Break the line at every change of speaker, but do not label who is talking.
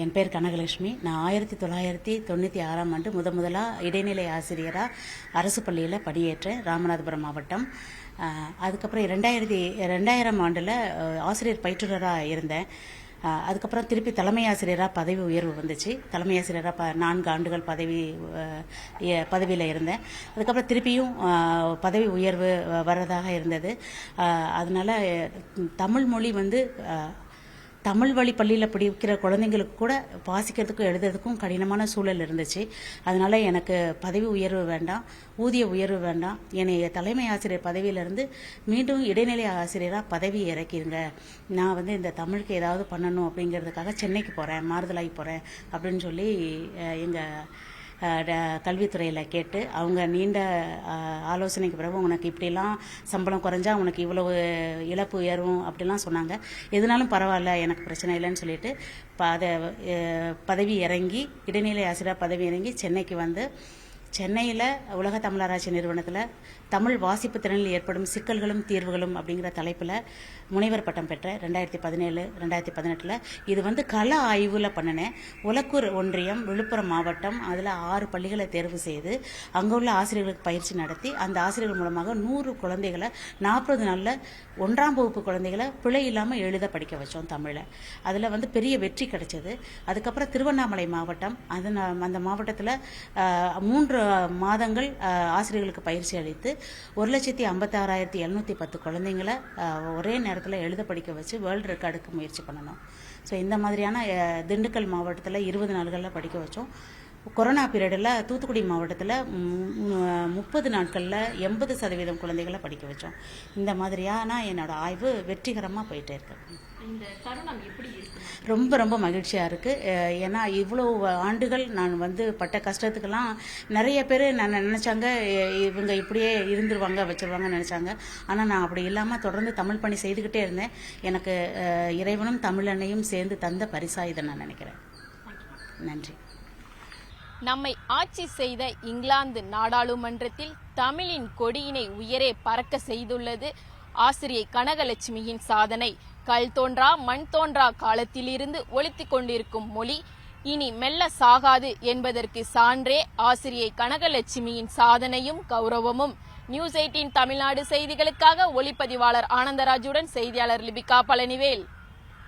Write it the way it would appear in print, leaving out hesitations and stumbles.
என் பேர் கனகலட்சுமி. நான் 1996ஆம் ஆண்டு முதலாக இடைநிலை ஆசிரியராக அரசு பள்ளியில் பணியேற்றேன், ராமநாதபுரம் மாவட்டம். அதுக்கப்புறம் 2000ஆம் ஆண்டில் ஆசிரியர் பயிற்றுனராக இருந்தேன். அதுக்கப்புறம் திருப்பி தலைமை ஆசிரியராக பதவி உயர்வு வந்துச்சு. தலைமை ஆசிரியராக 4 ஆண்டுகள் பதவியில் இருந்தேன். அதுக்கப்புறம் திருப்பியும் பதவி உயர்வு வர்றதாக இருந்தது. அதனால தமிழ் மொழி தமிழ் வழி பள்ளியில் படிக்கிற குழந்தைங்களுக்கு கூட வாசிக்கிறதுக்கும் எழுதுறதுக்கும் கடினமான சூழல் இருந்துச்சு. அதனால எனக்கு பதவி உயர்வு வேண்டாம், ஊதிய உயர்வு வேண்டாம், என்னை தலைமை ஆசிரியர் பதவியிலிருந்து மீண்டும் இடைநிலை ஆசிரியராக பதவி இறக்கிடுங்க. நான் இந்த தமிழுக்கு ஏதாவது பண்ணணும் அப்படிங்கிறதுக்காக சென்னைக்கு போகிறேன், மாறுதலாகி போகிறேன் அப்படின்னு சொல்லி எங்கள் கல்வித்துறையில் கேட்டு, அவங்க நீண்ட ஆலோசனைக்கு பிறகு உனக்கு இப்படிலாம் சம்பளம் குறைஞ்சா உனக்கு இவ்வளவு இழப்பு உயரும் அப்படிலாம் சொன்னாங்க. எதுனாலும் பரவாயில்ல, எனக்கு பிரச்சனை இல்லைன்னு சொல்லிட்டு பதவி இறங்கி இடைநிலை ஆசிரியர் பதவி இறங்கி சென்னைக்கு வந்து சென்னையில் உலக தமிழராட்சி நிறுவனத்தில் தமிழ் வாசிப்பு திறனில் ஏற்படும் சிக்கல்களும் தீர்வுகளும் அப்படிங்கிற தலைப்பில் முனைவர் பட்டம் பெற்றேன் 2017-2018. இது கள ஆய்வில் பண்ணினேன். உலக்கூர் ஒன்றியம், விழுப்புரம் மாவட்டம், அதில் 6 பள்ளிகளை தேர்வு செய்து அங்கே உள்ள ஆசிரியர்களுக்கு பயிற்சி நடத்தி அந்த ஆசிரியர்கள் மூலமாக 100 குழந்தைகளை 40 நாளில் 1ஆம் வகுப்பு குழந்தைகளை பிழை இல்லாமல் எழுத படிக்க வச்சோம் தமிழை. அதில் பெரிய வெற்றி கிடைச்சது. அதுக்கப்புறம் திருவண்ணாமலை மாவட்டம், அந்த மாவட்டத்தில் 3 மாதங்கள் ஆசிரியர்களுக்கு பயிற்சி அளித்து 1,56,710 குழந்தைங்களை ஒரே நேரத்தில் எழுத படிக்க வச்சு வேர்ல்டு ரெக்கார்டுக்கு முயற்சி பண்ணணும். ஸோ இந்த மாதிரியான திண்டுக்கல் மாவட்டத்தில் 20 நாள்களில் படிக்க வச்சோம். கொரோனா பீரியடில் தூத்துக்குடி மாவட்டத்தில் 30 நாட்களில் 80% குழந்தைகளை படிக்க வச்சோம். இந்த மாதிரியான என்னோட ஆய்வு வெற்றிகரமாக போயிட்டே இருக்கு.
இந்த தருணம் எப்படி இருக்கு?
ரொம்ப ரொம்ப மகிழ்ச்சியாக இருக்குது. ஏன்னா இவ்வளோ ஆண்டுகள் நான் பட்ட கஷ்டத்துக்கெல்லாம் நிறைய பேர் நான் நினச்சாங்க இவங்க இப்படியே இருந்துருவாங்க வச்சுருவாங்கன்னு நினச்சாங்க. ஆனால் நான் அப்படி இல்லாமல் தொடர்ந்து தமிழ் பணி செய்துக்கிட்டே இருந்தேன். எனக்கு இறைவனும் தமிழன்னையும் சேர்ந்து தந்த பரிசா இதை நான் நினைக்கிறேன். நன்றி.
நம்மை ஆட்சி செய்த இங்கிலாந்து நாடாளுமன்றத்தில் தமிழின் கொடியினை உயரே பறக்க செய்துள்ளது ஆசிரியை கனகலட்சுமியின் சாதனை. கல் தோன்றா மண் தோன்றா காலத்திலிருந்து ஒலித்துக் கொண்டிருக்கும் மொழி இனி மெல்ல சாகாது என்பதற்கு சான்றே ஆசிரியை கனகலட்சுமியின் சாதனையும் கௌரவமும். நியூஸ் 18 தமிழ்நாடு செய்திகளுக்காக ஒளிப்பதிவாளர் ஆனந்தராஜுடன் செய்தியாளர் லிபிகா பழனிவேல்.